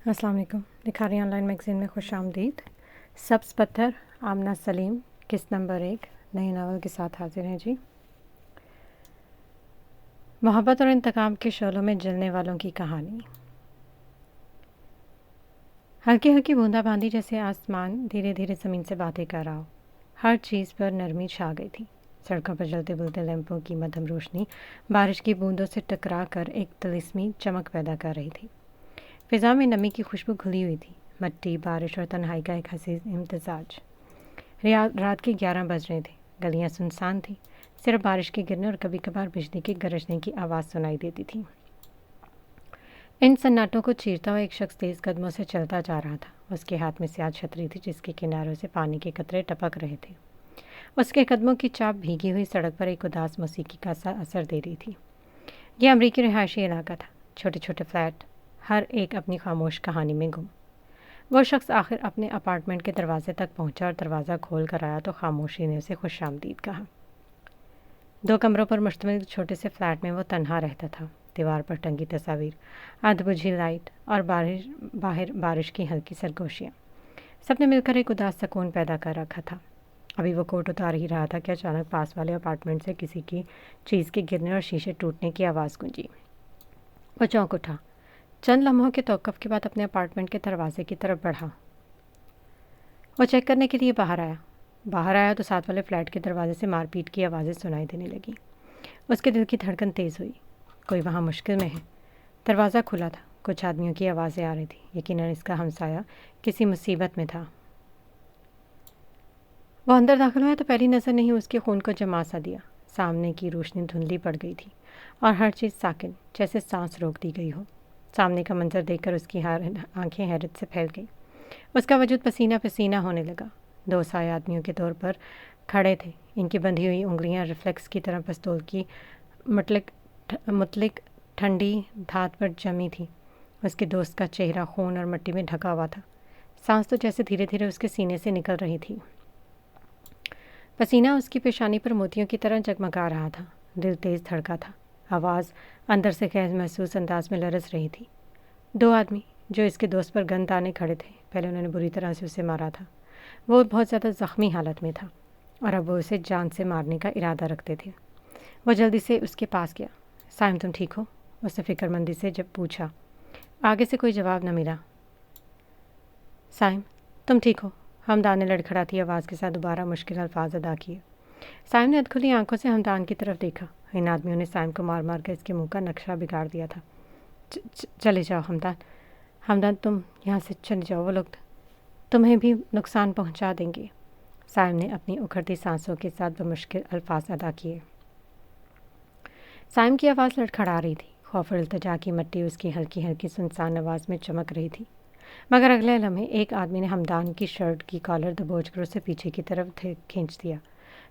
अस्सलाम वालेकुम। Likhari online magazine में खुश आमदीद। सब्ज़ पत्थर, आमना सलीम, किस्त नंबर 1 नए नावल के साथ हाजिर हैं जी। मोहब्बत और इंतकाम के शोलों में जलने वालों की कहानी। हल्की हल्की बूंदाबांदी जैसे आसमान धीरे धीरे ज़मीन से बातें कर रहा हो। हर चीज़ पर नरमी छा गई थी। सड़कों पर जलते बुलते लैंपों की मध्यम रोशनी बारिश की बूंदों से टकरा कर एक तिलिस्मी चमक पैदा कर रही थी। फ़िज़ा में नमी की खुशबू घुली हुई थी। मिट्टी, बारिश और तन्हाई का एक हसीन इम्तिज़ाज। रात के 11 बज रहे थे। गलियां सुनसान थी। सिर्फ बारिश के गिरने और कभी कभार बिजली के गरजने की आवाज़ सुनाई देती थी। इन सन्नाटों को चीरता हुआ एक शख्स तेज़ कदमों से चलता जा रहा था। उसके हाथ में स्याह छतरी थी जिसके किनारों से पानी के कतरे टपक रहे थे। उसके कदमों की चाप भीगी हुई सड़क पर एक उदास मौसीकी का सा असर दे रही थी। यह अमरीकी रिहायशी इलाका था। छोटे छोटे फ्लैट, हर एक अपनी खामोश कहानी में गुम। वो शख्स आखिर अपने अपार्टमेंट के दरवाजे तक पहुंचा और दरवाज़ा खोल कर आया तो खामोशी ने उसे खुश आमदीद कहा। 2 कमरों पर मुश्तमिल छोटे से फ्लैट में वो तन्हा रहता था। दीवार पर टंगी तस्वीर, अधबुझी लाइट और बाहर बारिश की हल्की सरगोशियाँ, सबने मिलकर एक उदास सुकून पैदा कर रखा था। अभी वो कोट उतार ही रहा था कि अचानक पास वाले अपार्टमेंट से किसी की चीज़ के गिरने और शीशे टूटने की आवाज़ गूंजी। वो चौंक उठा। चंद लम्हों के तौक़ुफ़ के बाद अपने अपार्टमेंट के दरवाजे की तरफ बढ़ा। वो चेक करने के लिए बाहर आया तो साथ वाले फ्लैट के दरवाजे से मारपीट की आवाज़ें सुनाई देने लगी। उसके दिल की धड़कन तेज़ हुई। कोई वहाँ मुश्किल में है। दरवाज़ा खुला था। कुछ आदमियों की आवाज़ें आ रही थी। यकीनन इसका हमसाया किसी मुसीबत में था। वो अंदर दाखिल हुआ तो पहली नज़र नहीं उसके खून को जमा सा दिया। सामने की रोशनी धुंधली पड़ गई थी और हर चीज़ साकिन, जैसे सांस रोक दी गई हो। सामने का मंजर देखकर उसकी आंखें हैरत से फैल गई। उसका वजूद पसीना पसीना होने लगा। 2 साए आदमियों के तौर पर खड़े थे। इनकी बंधी हुई उंगलियां रिफ्लेक्स की तरह पिस्तौल की मुतलिक ठंडी धात पर जमी थी। उसके दोस्त का चेहरा खून और मिट्टी में ढका हुआ था। सांस तो जैसे धीरे धीरे उसके सीने से निकल रही थी। पसीना उसकी पेशानी पर मोतियों की तरह जगमगा रहा था। दिल तेज़ धड़का था। आवाज़ अंदर से गैर महसूस अंदाज में लरस रही थी। 2 आदमी जो इसके दोस्त पर गन ताने खड़े थे। पहले उन्होंने बुरी तरह से उसे मारा था। वो बहुत ज़्यादा ज़ख्मी हालत में था और अब वो उसे जान से मारने का इरादा रखते थे। वो जल्दी से उसके पास गया। साइम, तुम ठीक हो? उसने फिक्रमंदी से जब पूछा। आगे से कोई जवाब न मिला। साइम, तुम ठीक हो? हमदान ने लड़खड़ाती आवाज़ के साथ दोबारा मुश्किल अल्फाज अदा किए। साइम ने अधखुली आंखों से हमदान की तरफ देखा। इन आदमियों ने साइम को मार मार कर इसके मुंह का नक्शा बिगाड़ दिया था। चले जाओ हमदान, तुम यहाँ से चले जाओ। वो लोग तुम्हें भी नुकसान पहुँचा देंगे। साइम ने अपनी उखड़ती सांसों के साथ बमुश्किल अल्फाज अदा किए। साइम की आवाज़ लड़खड़ा रही थी। खौफ और इल्तिजा की मिट्टी उसकी हल्की हल्की सुनसान आवाज़ में चमक रही थी। मगर अगले लम्हे एक आदमी ने हमदान की शर्ट की कॉलर दबोच कर उसे पीछे की तरफ खींच दिया।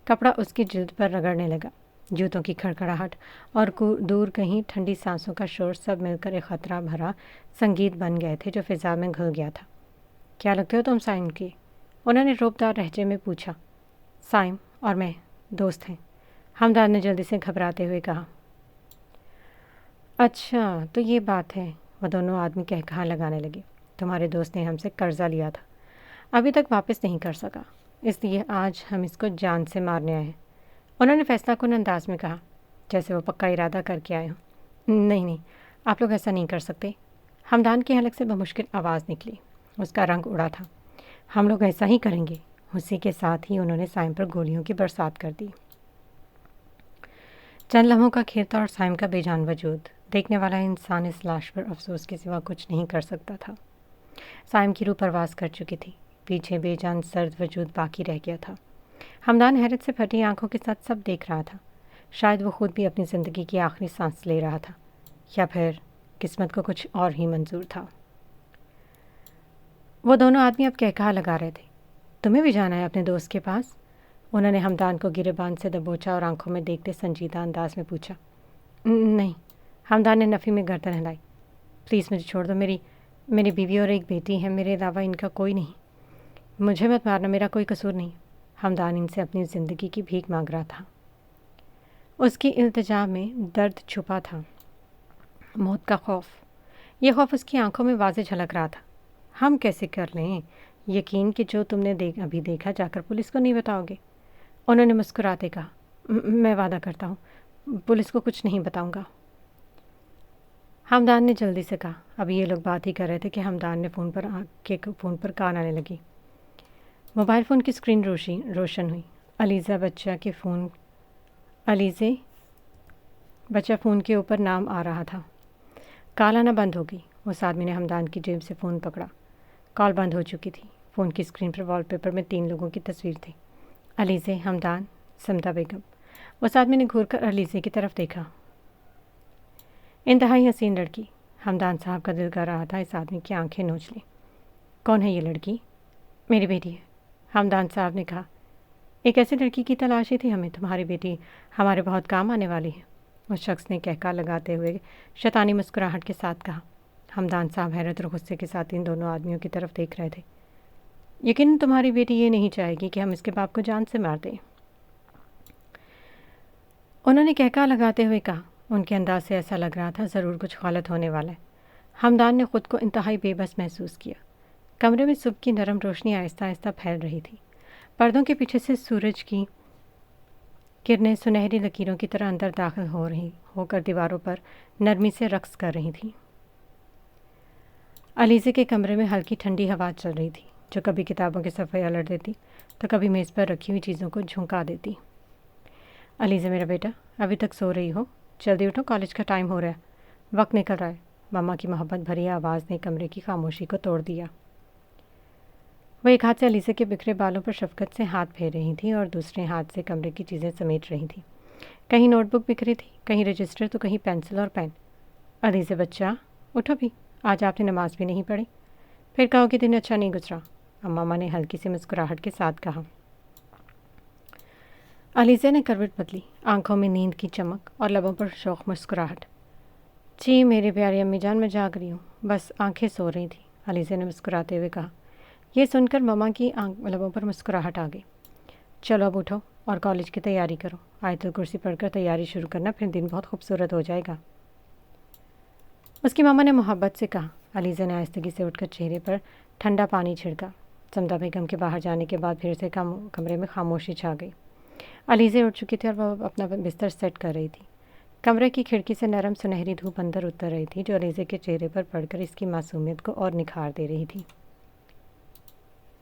कपड़ा उसकी जिल्द पर रगड़ने लगा। जूतों की खड़खड़ाहट और दूर कहीं ठंडी सांसों का शोर सब मिलकर एक ख़तरा भरा संगीत बन गए थे जो फ़िज़ा में घुल गया था। क्या लगते हो तुम साइम की? उन्होंने रोबदार लहजे में पूछा। साइम और मैं दोस्त हैं, हमदान ने जल्दी से घबराते हुए कहा। अच्छा, तो ये बात है। वह दोनों आदमी कहकहा लगाने लगे। तुम्हारे दोस्त ने हमसे कर्जा लिया था, अभी तक वापस नहीं कर सका, इसलिए आज हम इसको जान से मारने आए हैं। उन्होंने फैसलाकुन अंदाज में कहा, जैसे वो पक्का इरादा करके आए हों। नहीं, आप लोग ऐसा नहीं कर सकते। हमदान की हलक से बमुश्किल आवाज़ निकली। उसका रंग उड़ा था। हम लोग ऐसा ही करेंगे। उसी के साथ ही उन्होंने साइम पर गोलियों की बरसात कर दी। चंद लम्हों का खेल था और साइम का बेजान वजूद। देखने वाला इंसान इस लाश पर अफसोस के सिवा कुछ नहीं कर सकता था। साइम की रूह परवास कर चुकी थी। पीछे बेजान सर्द वजूद बाकी रह गया था। हमदान हैरत से फटी आंखों के साथ सब देख रहा था। शायद वो खुद भी अपनी ज़िंदगी की आखिरी सांस ले रहा था, या फिर किस्मत को कुछ और ही मंजूर था। वो दोनों आदमी अब कहकहा लगा रहे थे। तुम्हें भी जाना है अपने दोस्त के पास? उन्होंने हमदान को गिरेबान से दबोचा और आंखों में देखते संजीदा अंदाज में पूछा। नहीं, हमदान ने नफ़ी में गर्दन हिलाई। प्लीज़ मुझे छोड़ दो। मेरी बीवी और एक बेटी है। मेरे अलावा इनका कोई नहीं। मुझे मत मारना, मेरा कोई कसूर नहीं। हमदान इनसे अपनी ज़िंदगी की भीख मांग रहा था। उसकी इल्तिजा में दर्द छुपा था, मौत का खौफ। यह खौफ उसकी आंखों में वाज़े झलक रहा था। ہم کیسے کر لیں یقین کہ جو تم نے ابھی دیکھا جا کر پولیس کو نہیں بتاؤ گے؟ انہوں نے مسکراتے کہا۔ میں وعدہ کرتا ہوں پولیس کو کچھ نہیں بتاؤں گا۔ ہمدان نے جلدی سے کہا۔ ابھی یہ لوگ بات ہی کر رہے تھے کہ ہمدان نے فون پر کان آنے لگی۔ موبائل فون کی اسکرین روشن ہوئی۔ علیزہ بچہ فون کے اوپر نام آ رہا تھا۔ کال آنا بند ہو گئی۔ اس آدمی نے ہمدان کی جیب سے فون پکڑا۔ کال بند ہو چکی تھی۔ فون کی اسکرین پر وال پیپر میں 3 لوگوں کی تصویر تھی، علیزے، ہمدان، سمدہ بیگم۔ اس آدمی نے گھور کر علیزے کی طرف دیکھا۔ انتہائی حسین لڑکی۔ ہمدان صاحب کا دل کر رہا تھا اس آدمی کی آنکھیں نوچ لیں۔ کون ہے یہ لڑکی؟ میری بیٹی ہے، ہمدان صاحب نے کہا۔ ایک ایسی لڑکی کی تلاش ہی تھی ہمیں، تمہاری بیٹی ہمارے بہت کام آنے والی ہے، اس شخص نے کہکا لگاتے ہوئے شیطانی مسکراہٹ کے ساتھ کہا۔ ہمدان صاحب حیرت اور غصے کے ساتھ ان دونوں آدمیوں کی طرف دیکھ رہے تھے۔ یقیناً تمہاری بیٹی یہ نہیں چاہے گی کہ ہم اس کے باپ کو جان سے مار دیں، انہوں نے کہکا لگاتے ہوئے کہا۔ ان کے انداز سے ایسا لگ رہا تھا ضرور کچھ غلط ہونے والا ہے۔ ہمدان نے خود کو انتہائی بے بس محسوس کیا۔ کمرے میں صبح کی نرم روشنی آہستہ آہستہ پھیل رہی تھی۔ پردوں کے پیچھے سے سورج کی کرنیں سنہری لکیروں کی طرح اندر داخل ہو کر دیواروں پر نرمی سے رقص کر رہی تھیں۔ علیزے کے کمرے میں ہلکی ٹھنڈی ہوا چل رہی تھی جو کبھی کتابوں کے صفحے الٹ دیتی تو کبھی میز پر رکھی ہوئی چیزوں کو جھونکا دیتی۔ علیزے میرا بیٹا، ابھی تک سو رہی ہو؟ جلدی اٹھو، کالج کا ٹائم ہو رہا ہے، وقت نکل رہا ہے۔ ماما کی محبت بھری آواز نے کمرے کی خاموشی کو توڑ دیا۔ وہ ایک ہاتھ سے علیزے کے بکھرے بالوں پر شفقت سے ہاتھ پھیر رہی تھیں اور دوسرے ہاتھ سے کمرے کی چیزیں سمیٹ رہی تھیں۔ کہیں نوٹ بک بکھری تھی، کہیں رجسٹر تو کہیں پینسل اور پین۔ علیزے بچہ اٹھو بھی، آج آپ نے نماز بھی نہیں پڑھی، پھر کہو کہ دن اچھا نہیں گزرا، ماما نے ہلکی سی مسکراہٹ کے ساتھ کہا۔ علیزے نے کروٹ بدلی، آنکھوں میں نیند کی چمک اور لبوں پر شوق مسکراہٹ۔ جی میری پیاری امی جان، میں جاگ رہی ہوں، بس آنکھیں سو رہی تھیں، علیزے نے مسکراتے ہوئے کہا۔ یہ سن کر ماما کی لبوں پر مسکراہٹ آ گئی۔ چلو اب اٹھو اور کالج کی تیاری کرو، آیت الکرسی پڑھ کر تیاری شروع کرنا، پھر دن بہت خوبصورت ہو جائے گا، اس کی ماما نے محبت سے کہا۔ علیزہ نے آہستگی سے اٹھ کر چہرے پر ٹھنڈا پانی چھڑکا۔ سمدہ بیگم کے باہر جانے کے بعد پھر سے کمرے میں خاموشی چھا گئی۔ علیزہ اٹھ چکی تھی اور وہ اپنا بستر سیٹ کر رہی تھی۔ کمرے کی کھڑکی سے نرم سنہری دھوپ اندر اتر رہی تھی جو علیزہ کے چہرے پر پڑ کر اس کی معصومیت کو اور نکھار دے رہی تھی۔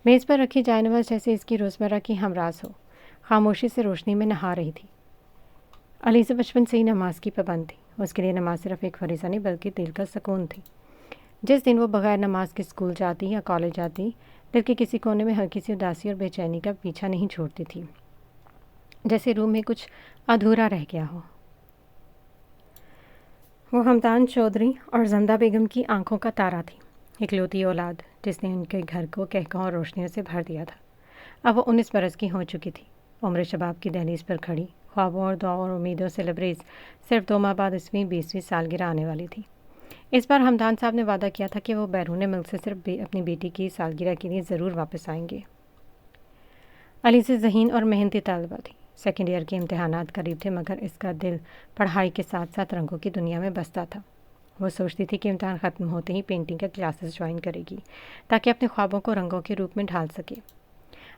میز پر رکھی جائے نواز جیسے اس کی روزمرہ کی ہمراز ہو، خاموشی سے روشنی میں نہا رہی تھی۔ علیزہ بچپن سے ہی نماز کی پابند تھی، اس کے لیے نماز صرف ایک فریضہ نہیں بلکہ دل کا سکون تھی۔ جس دن وہ بغیر نماز کے اسکول جاتی یا کالج جاتی، دل کے کسی کونے میں ہلکی سی اداسی اور بے چینی کا پیچھا نہیں چھوڑتی تھی، جیسے روم میں کچھ ادھورا رہ گیا ہو۔ وہ ہمدان چودھری اور زندہ بیگم کی آنکھوں کا تارا تھی، اکلوتی اولاد جس نے ان کے گھر کو کہکہوں اور روشنیوں سے بھر دیا تھا۔ اب وہ 19 برس کی ہو چکی تھی، عمر شباب کی دہلیز پر کھڑی، خوابوں اور دعاؤں اور امیدوں سے لبریز۔ صرف 2 ماہ بعد 20ویں سالگرہ آنے والی تھی۔ اس بار ہمدان صاحب نے وعدہ کیا تھا کہ وہ بیرون ملک سے صرف اپنی بیٹی کی سالگرہ کے لیے ضرور واپس آئیں گے۔ علیزہ ذہین اور محنتی طالبہ تھی، سیکنڈ ایئر کے امتحانات قریب تھے مگر اس کا دل پڑھائی کے ساتھ ساتھ رنگوں کی دنیا میں بستا تھا۔ وہ سوچتی تھی کہ امتحان ختم ہوتے ہی پینٹنگ کا کلاسز جوائن کرے گی تاکہ اپنے خوابوں کو رنگوں کے روپ میں ڈھال سکے۔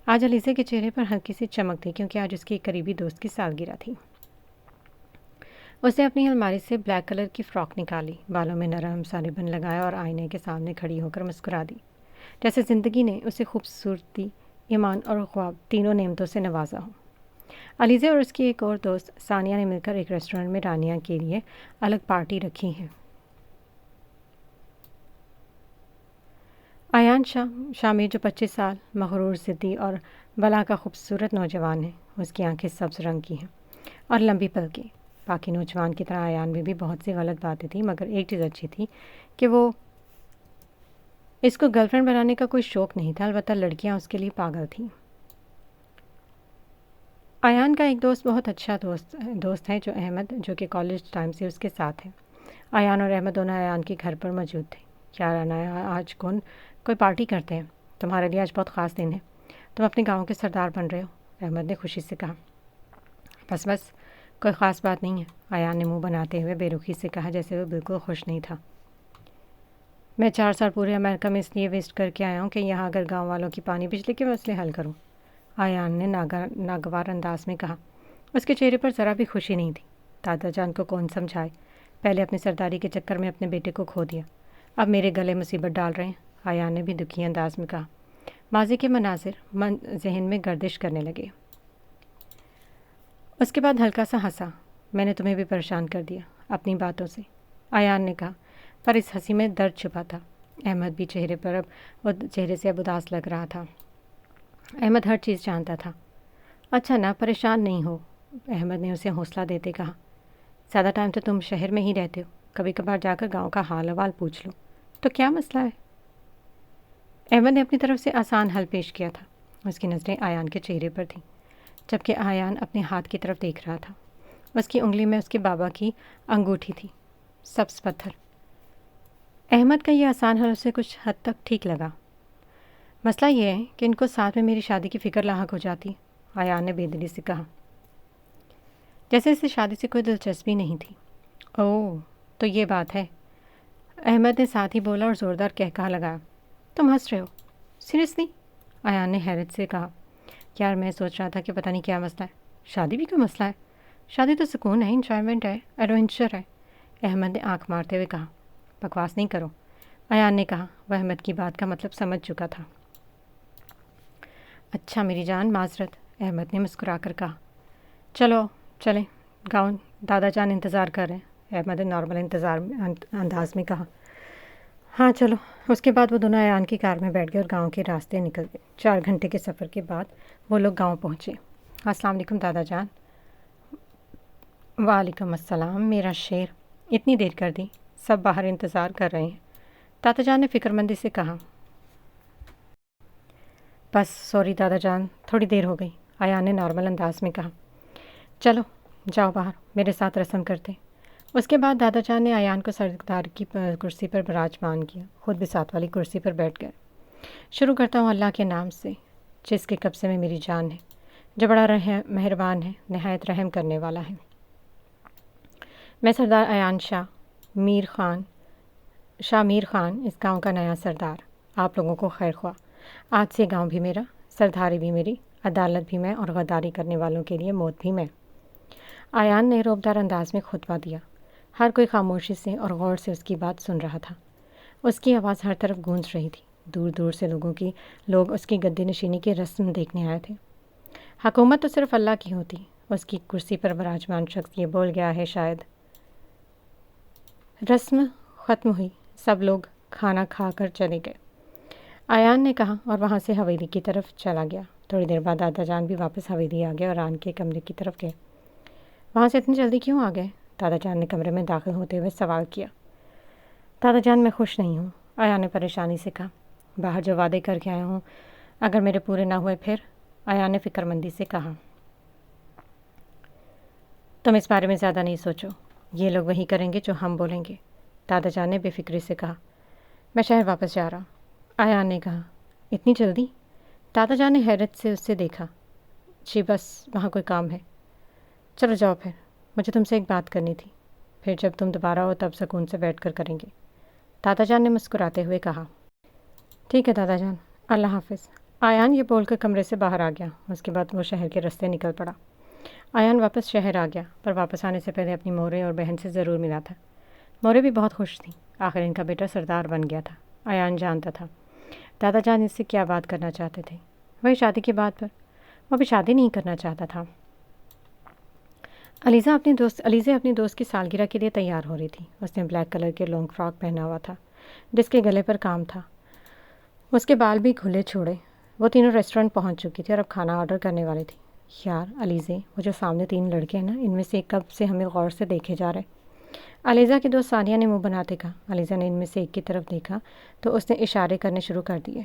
آج علیزہ کے چہرے پر ہلکی سی چمک تھی کیونکہ آج اس کی ایک قریبی دوست کی سالگرہ تھی۔ اس نے اپنی الماری سے بلیک کلر کی فراک نکالی، بالوں میں نرم سا ربن لگایا اور آئینے کے سامنے کھڑی ہو کر مسکرا دی، جیسے زندگی نے اسے خوبصورتی، ایمان اور خواب تینوں نعمتوں سے نوازا ہو۔ علیزہ اور اس کی ایک اور دوست ثانیہ نے مل کر ایک ریسٹورنٹ میں رانیہ کے لیے الگ پارٹی رکھی ہے۔ ایان شامی جو 25 سال، مغرور، ضدی اور بلا کا خوبصورت نوجوان ہے، اس کی آنکھیں سبز رنگ کی ہیں اور لمبی پلکیں۔ باقی نوجوان کی طرح ایان میں بھی بہت سی غلط باتیں تھیں مگر ایک چیز اچھی تھی کہ وہ اس کو گرل فرینڈ بنانے کا کوئی شوق نہیں تھا، البتہ لڑکیاں اس کے لیے پاگل تھیں۔ ایان کا ایک دوست بہت اچھا دوست ہے جو احمد، جو کہ کالج ٹائم سے اس کے ساتھ ہے۔ ایان اور احمد دونوں ایان کے گھر پر موجود تھے۔ کیا رانا، آج کوئی پارٹی کرتے ہیں، تمہارے لیے آج بہت خاص دن ہے، تم اپنے گاؤں کے سردار بن رہے ہو، احمد نے خوشی سے کہا۔ بس کوئی خاص بات نہیں ہے، ایان نے منہ بناتے ہوئے بے رخی سے کہا جیسے وہ بالکل خوش نہیں تھا۔ میں 4 سال پورے امریکہ میں اس لیے ویسٹ کر کے آیا ہوں کہ یہاں اگر گاؤں والوں کی پانی بجلی کے مسئلے حل کروں، آیان نے ناگوار انداز میں کہا۔ اس کے چہرے پر ذرا بھی خوشی نہیں تھی۔ دادا جان کو کون سمجھائے، پہلے اپنی سرداری کے چکر میں اپنے بیٹے کو کھو دیا، اب میرے گلے مصیبت ڈال رہے ہیں، آیان نے بھی دکھی انداز میں کہا۔ ماضی کے مناظر ذہن میں گردش کرنے لگے۔ اس کے بعد ہلکا سا ہنسا۔ میں نے تمہیں بھی پریشان کر دیا اپنی باتوں سے، آیان نے کہا، پر اس ہنسی میں درد چھپا تھا۔ احمد بھی چہرے سے اب اداس لگ رہا تھا۔ احمد ہر چیز جانتا تھا۔ اچھا نا، پریشان نہیں ہو، احمد نے اسے حوصلہ دیتے کہا۔ زیادہ ٹائم تو تم شہر میں ہی رہتے ہو، کبھی کبھار جا کر گاؤں کا حال احوال پوچھ لو تو کیا مسئلہ ہے؟ احمد نے اپنی طرف سے آسان حل پیش کیا تھا۔ اس کی نظریں آیان کے چہرے پر تھیں، جبکہ آیان اپنے ہاتھ کی طرف دیکھ رہا تھا۔ اس کی انگلی میں اس کے بابا کی انگوٹھی تھی، سبز پتھر۔ احمد کا یہ آسان حل اسے کچھ حد تک ٹھیک لگا۔ مسئلہ یہ ہے کہ ان کو ساتھ میں میری شادی کی فکر لاحق ہو جاتی، آیان نے بے دلی سے کہا، جیسے اسے شادی سے کوئی دلچسپی نہیں تھی۔ اوہ، تو یہ بات ہے، احمد نے ساتھ ہی بولا اور زوردار کہکہا لگایا۔ تم ہنس رہے ہو؟ سیریسلی؟ آیان نے حیرت سے کہا۔ یار، میں سوچ رہا تھا کہ پتہ نہیں کیا مسئلہ ہے۔ شادی بھی کوئی مسئلہ ہے؟ شادی تو سکون ہے، انجوائمنٹ ہے، ایڈونچر ہے، احمد نے آنکھ مارتے ہوئے کہا۔ بکواس نہیں کرو، آیان نے کہا۔ وہ احمد کی بات کا مطلب سمجھ چکا تھا۔ اچھا میری جان، معذرت، احمد نے مسکرا کر کہا۔ چلو چلیں، گاؤں دادا جان انتظار کر رہے ہیں، احمد نے نارمل انداز میں کہا۔ ہاں چلو۔ اس کے بعد وہ دونوں آیان کی کار میں بیٹھ گئے اور گاؤں کے راستے نکل گئے۔ 4 گھنٹے کے سفر کے بعد وہ لوگ گاؤں پہنچے۔ السلام علیکم دادا جان۔ وعلیکم السلام میرا شیر، اتنی دیر کر دی، سب باہر انتظار کر رہے ہیں، دادا جان نے فکر مندی سے کہا۔ بس سوری دادا جان، تھوڑی دیر ہو گئی، آیان نے نارمل انداز میں کہا۔ چلو جاؤ باہر، میرے ساتھ رسم کرتے۔ اس کے بعد دادا جان نے آیان کو سردار کی کرسی پر براجمان کیا، خود بھی ساتھ والی کرسی پر بیٹھ گئے۔ شروع کرتا ہوں اللہ کے نام سے، جس کے قبضے میں میری جان ہے، جو بڑا مہربان ہے، نہایت رحم کرنے والا ہے۔ میں سردار آیان شاہ میر خان، اس گاؤں کا نیا سردار، آپ لوگوں کو خیر خواہ۔ آج سے گاؤں بھی میرا، سرداری بھی میری، عدالت بھی میں، اور غداری کرنے والوں کے لیے موت بھی میں۔ آیان نے روبدار انداز میں خطبہ دیا۔ ہر کوئی خاموشی سے اور غور سے اس کی بات سن رہا تھا۔ اس کی آواز ہر طرف گونج رہی تھی۔ دور دور سے لوگ اس کی گدی نشینی کی رسم دیکھنے آئے تھے۔ حکومت تو صرف اللہ کی ہوتی، اس کی کرسی پر براجمان شخص یہ بول گیا ہے شاید۔ رسم ختم ہوئی، سب لوگ کھانا کھا کر چلے گئے، آیان نے کہا، اور وہاں سے حویلی کی طرف چلا گیا۔ تھوڑی دیر بعد دادا جان بھی واپس حویلی آ گئے اور آیان کے کمرے کی طرف گئے۔ وہاں سے اتنی جلدی کیوں آ گئے؟ دادا جان نے کمرے میں داخل ہوتے ہوئے سوال کیا۔ دادا جان، میں خوش نہیں ہوں، آیان نے پریشانی سے کہا۔ باہر جو وعدے کر کے آیا ہوں، اگر میرے پورے نہ ہوئے پھر؟ آیان نے فکر مندی سے کہا۔ تم اس بارے میں زیادہ نہیں سوچو، یہ لوگ وہی کریں گے جو ہم بولیں گے، دادا جان نے بے فکری سے کہا۔ میں شہر واپس جا رہا ہوں، آیان نے کہا۔ اتنی جلدی؟ دادا جان نے حیرت سے اس سے دیکھا۔ جی بس وہاں کوئی کام ہے۔ چلو جاؤ پھر، مجھے تم سے ایک بات کرنی تھی، پھر جب تم دوبارہ ہو تب سکون سے بیٹھ کر کریں گے، دادا جان نے مسکراتے ہوئے کہا۔ ٹھیک ہے دادا جان، اللہ حافظ، آیان یہ بول کر کمرے سے باہر آ گیا۔ اس کے بعد وہ شہر کے راستے نکل پڑا۔ آیان واپس شہر آ گیا، پر واپس آنے سے پہلے اپنی مورے اور بہن سے ضرور ملا تھا۔ مورے بھی بہت خوش تھیں، آخر ان کا بیٹا سردار بن گیا تھا۔ آیان جانتا تھا دادا جان اس سے کیا بات کرنا چاہتے تھے، وہی شادی کی بات پر۔ وہ بھی شادی نہیں کرنا چاہتا تھا۔ علیزہ اپنی دوست کی سالگرہ کے لیے تیار ہو رہی تھی۔ اس نے بلیک کلر کے لانگ فراک پہنا ہوا تھا جس کے گلے پر کام تھا، اس کے بال بھی کھلے چھوڑے۔ وہ تینوں ریسٹورنٹ پہنچ چکی تھی اور اب کھانا آرڈر کرنے والی تھی۔ یار علیزے، وہ جو سامنے 3 لڑکے ہیں نا، ان میں سے ایک کب سے ہمیں غور سے دیکھے جا رہے۔ علیزہ کی دوست ثانیہ نے منہ بناتے کہا۔ علیزہ نے ان میں سے ایک کی طرف دیکھا تو اس نے اشارے کرنے شروع کر دیے۔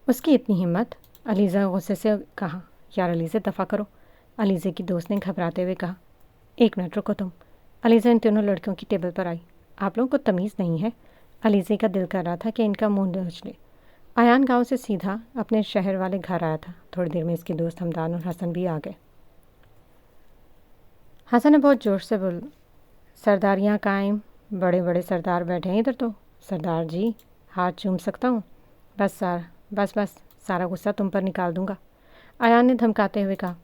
اس کی اتنی ہمت، علیزہ غصے سے کہا۔ یار علیزہ دفع کرو، علیزہ کی دوست نے گھبراتے ہوئے کہا۔ 1 منٹ رکو تم۔ علیزہ ان تینوں لڑکیوں کی ٹیبل پر آئی۔ آپ لوگوں کو تمیز نہیں ہے؟ علیزہ کا دل کر رہا تھا کہ ان کا منہ نوچ لے۔ آیان گاؤں سے سیدھا اپنے شہر والے گھر آیا تھا۔ تھوڑی دیر میں اس کے دوست حمدان اور حسن بھی آ گئے۔ حسن نے بہت جوش سے بول، سرداریاں قائم، बड़े बड़े सरदार बैठे हैं इधर तो। सरदार जी, हाथ चूम सकता हूँ? बस सारा गुस्सा तुम पर निकाल दूंगा, आयान ने धमकाते हुए कहा।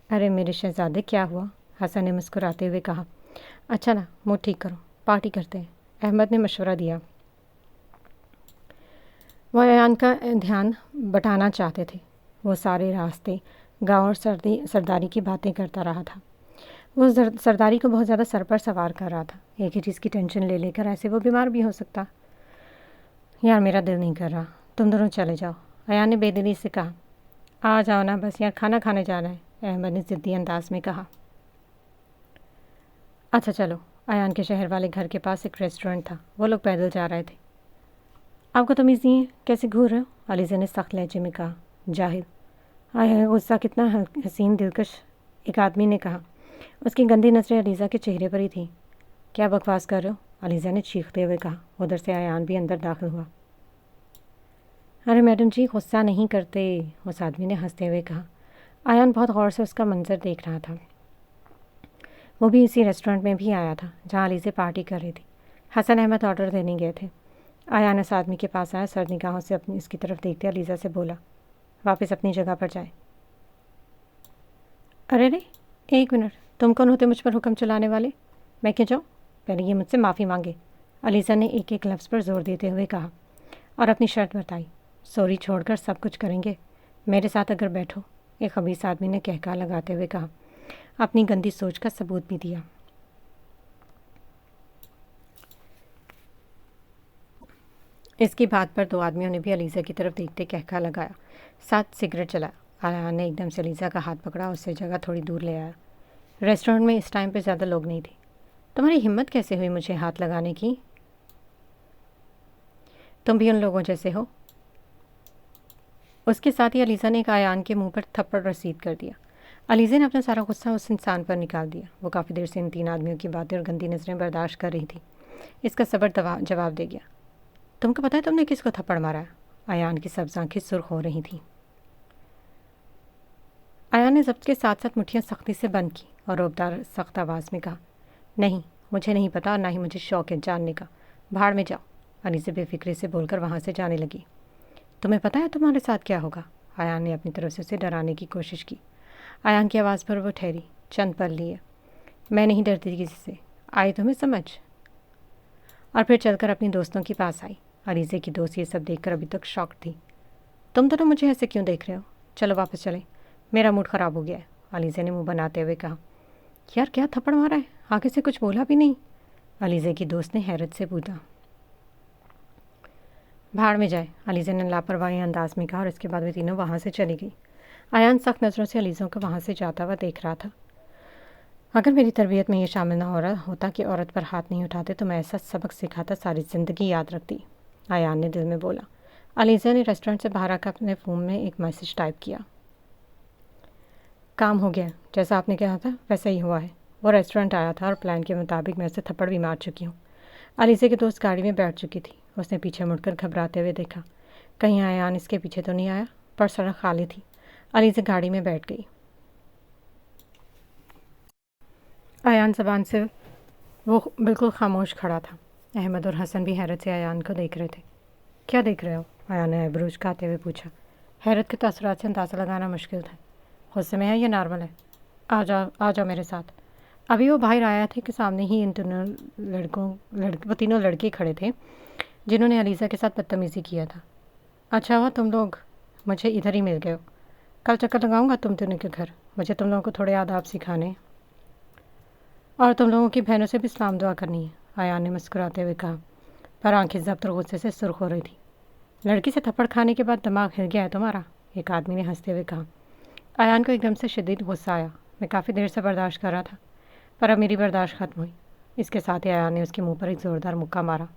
अरे मेरे शहजादे, क्या हुआ? हसन ने मुस्कुराते हुए कहा। अच्छा ना, मुँह ठीक करो, पार्टी करते हैं, अहमद ने मशवरा दिया। वह आयान का ध्यान बटाना चाहते थे। वो सारे रास्ते गाँव और सरदारी की बातें करता रहा था। वो सरदारी को बहुत ज़्यादा सर पर सवार कर रहा था। एक ही चीज़ की टेंशन ले लेकर ऐसे वो बीमार भी हो सकता। यार मेरा दिल नहीं कर रहा, तुम दोनों चले जाओ, आयान ने बेदिली से कहा। आ जाओ ना, बस यार खाना खाने जाना है, अहमद ने ज़िद्दी अंदाज में कहा। अच्छा चलो। आयान के शहर वाले घर के पास एक रेस्टोरेंट था। वो लोग पैदल जा रहे थे। आपको तमीज़ नहीं है, कैसे घूर रहे हो? अलीज़ा ने सख्त लहजे में कहा। जाहिल। आया गुस्सा कितना हसीन दिलकश, एक आदमी ने कहा। उसकी गंदी नज़रें अलीज़ा के चेहरे पर ही थी। क्या बकवास कर रहे हो? अलीज़ा ने चीखते हुए कहा। उधर से आयान भी अंदर दाखिल हुआ। अरे मैडम जी, गुस्सा नहीं करते, उस आदमी ने हंसते हुए कहा। आयान बहुत गौर से उसका मंजर देख रहा था। वो भी इसी रेस्टोरेंट में भी आया था जहाँ अलीज़ा पार्टी कर रही थी। हसन अहमद ऑर्डर देने गए थे। आयान उस आदमी के पास आया, सर निगाहों से अपनी इसकी तरफ देखते अलीज़ा से बोला, वापस अपनी जगह पर जाए। अरे रे, एक मिनट, तुम कौन होते मुझ पर हुक्म चलाने वाले? मैं क्या जाऊँ? पहले ये मुझसे माफ़ी मांगे, अलीज़ा ने एक एक लफ्ज़ पर जोर देते हुए कहा, और अपनी शर्त बताई। सॉरी छोड़कर सब कुछ करेंगे, मेरे साथ अगर बैठो, एक खबीस आदमी ने कहका लगाते हुए कहा। अपनी गंदी सोच का सबूत भी दिया। इसकी बात पर दो आदमियों ने भी अलीज़ा की तरफ देखते कहका लगाया, साथ सिगरेट चलाया। आयान ने एकदम से अलीज़ा का हाथ पकड़ा, उससे जगह थोड़ी दूर ले आया। रेस्टोरेंट में इस टाइम पे ज़्यादा लोग नहीं थे। तुम्हारी हिम्मत कैसे हुई मुझे हाथ लगाने की? तुम भी उन लोगों जैसे हो। उसके साथ ही अलीज़ा ने एक आयान के मुंह पर थप्पड़ रसीद कर दिया। अलीज़ा ने अपना सारा गुस्सा उस इंसान पर निकाल दिया। वो काफ़ी देर से इन तीन आदमियों की बातें और गंदी नज़रें बर्दाश्त कर रही थी। इसका सबर जवाब दे गया। तुमको पता है तुमने किसको थप्पड़ मारा है? आयान की सब्ज़ आँखें सुर्ख हो रही थीं। आयान ने जब्त के साथ साथ मुठ्ठियाँ सख्ती से बंद की और रोबदार सख्त आवाज़ में कहा, नहीं, मुझे नहीं पता और ना ही मुझे शौक है जानने का। भाड़ में जाओ, अलीज़ा बेफिक्री से बोलकर वहाँ से जाने लगी। तुम्हें पता है तुम्हारे साथ क्या होगा? आयान ने अपनी तरफ से उसे डराने की कोशिश की। आयान की आवाज़ पर वो ठहरी, चंद पल लिए। मैं नहीं डरती किसी से, आई तुम्हें समझ? और फिर चलकर अपनी दोस्तों के पास आई। अलीज़ा की दोस्त ये सब देखकर अभी तक शॉक थी। तुम दोनों मुझे ऐसे क्यों देख रहे हो? चलो वापस चलें, मेरा मूड ख़राब हो गया है, अलीज़ा ने मुंह बनाते हुए कहा। यार क्या थप्पड़ मारा है? आगे से कुछ बोला भी नहीं, अलीज़ा की दोस्त ने हैरत से पूछा। भाड़ में जाए, अलीज़ा ने लापरवाही अंदाज में कहा और इसके बाद वे तीनों वहाँ से चली गई। आयान सख्त नज़रों से अलीज़ा को वहाँ से जाता हुआ देख रहा था। अगर मेरी तरबियत में ये शामिल ना हो रहा होता कि औरत पर हाथ नहीं उठाते तो मैं ऐसा सबक सिखाता सारी ज़िंदगी याद रखती, आयान ने दिल में बोला। अलीज़ा ने रेस्टोरेंट से बाहर आकर अपने फ़ोन में एक मैसेज टाइप किया। काम हो गया, जैसा आपने कहा था वैसा ही हुआ है। वो रेस्टोरेंट आया था और प्लान के मुताबिक मैं उसे थप्पड़ भी मार चुकी हूँ। अलीज़ा की दोस्त गाड़ी में बैठ चुकी थी। उसने पीछे मुड़कर घबराते हुए देखा, कहीं आयान इसके पीछे तो नहीं आया, पर सड़क खाली थी। अलीज़ा गाड़ी में बैठ गई। आयान ज़बान से वो बिल्कुल खामोश खड़ा था। अहमद और हसन भी हैरत से आयान को देख रहे थे। क्या देख रहे हो? आयान ने आईब्रोज खाते हुए पूछा। हैरत के तासुरात से अंदाज़ा लगाना मुश्किल था। गुस्से में है या नॉर्मल है? आ जाओ मेरे साथ। अभी वो बाहर आया थे कि सामने ही इन तीनों वो तीनों लड़के खड़े थे जिन्होंने अलीज़ा के साथ बदतमीज़ी किया था। अच्छा हुआ तुम लोग मुझे इधर ही मिल गए हो। कल चक्कर लगाऊंगा तुम दोनों के घर, मुझे तुम लोगों को थोड़े आदाब सिखाने और तुम लोगों की बहनों से भी सलाम दुआ करनी है, आयान ने मुस्कुराते हुए कहा, पर आंखें ज़ब्त और गुस्से से सुर्ख हो रही थी। लड़की से थप्पड़ खाने के बाद दिमाग हिल गया है तुम्हारा, एक आदमी ने हंसते हुए कहा। आयान को एकदम से शदीद गुस्सा आया। मैं काफ़ी देर से बर्दाश्त कर रहा था, पर अब मेरी बर्दाश्त ख़त्म हुई। इसके साथ ही आयान ने उसके मुंह पर एक ज़ोरदार मुक्का मारा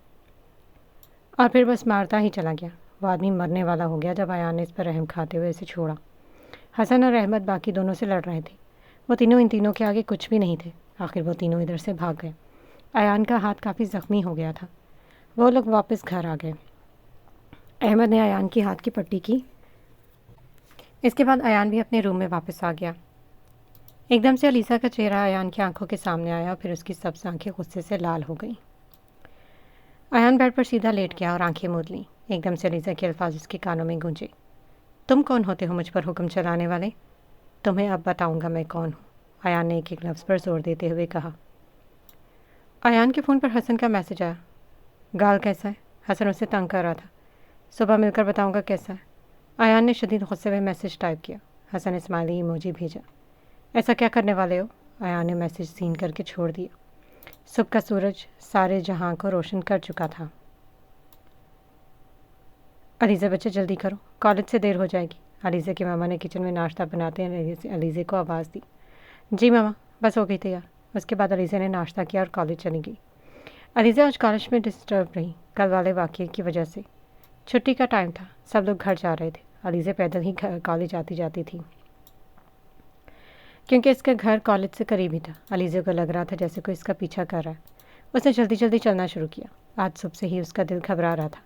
और फिर बस मारता ही चला गया। वो आदमी मरने वाला हो गया जब आयान ने इस पर रहम खाते हुए इसे छोड़ा। हसन और अहमद बाकी दोनों से लड़ रहे थे। वो तीनों इन तीनों के आगे कुछ भी नहीं थे। आखिर वो तीनों इधर से भाग गए। आयान का हाथ काफ़ी ज़ख्मी हो गया था। वो लोग वापस घर आ गए। अहमद ने आयान की हाथ की पट्टी की। इसके बाद आयान भी अपने रूम में वापस आ गया। एकदम से अलीज़ा का चेहरा आयान की आंखों के सामने आया और फिर उसकी सब आंखें गुस्से से लाल हो गईं। आयान बेड पर सीधा लेट गया और आंखें मूंद लीं। एकदम से अलीज़ा के अल्फाज उसके कानों में गूंजे। तुम कौन होते हो मुझ पर हुक्म चलाने वाले? तुम्हें अब बताऊंगा मैं कौन हूँ, आयान ने एक एक लफ्ज़ पर जोर देते हुए कहा। आयान के फ़ोन पर हसन का मैसेज आया। गाल कैसा है? हसन उसे तंग कर रहा था। सुबह मिलकर बताऊंगा कैसा है। आयान ने शदीद गुस्से में मैसेज टाइप किया। हसन ने स्माइली इमोजी भेजा। ऐसा क्या करने वाले हो? आयान ने मैसेज सीन करके छोड़ दिया। सुबह का सूरज सारे जहां को रोशन कर चुका था। अलीज़ा बच्चे जल्दी करो, कॉलेज से देर हो जाएगी। अलीज़ा की मामा ने किचन में नाश्ता बनाते हैं अलीज़े को आवाज़ दी। जी मामा, बस हो गई तैयार। उसके बाद अलीज़ा ने नाश्ता किया और कॉलेज चली गई। अलीज़ा आज कॉलेज में डिस्टर्ब रही, कल वाले वाक़ये की वजह से। छुट्टी का टाइम था, सब लोग घर जा रहे थे। अलीज़ा पैदल ही कॉलेज आती जाती थी, क्योंकि इसका घर कॉलेज से करीब ही था। अलीज़ा को लग रहा था जैसे कोई इसका पीछा कर रहा है। उसने जल्दी जल्दी चलना शुरू किया। आज सुबह से ही उसका दिल घबरा रहा था।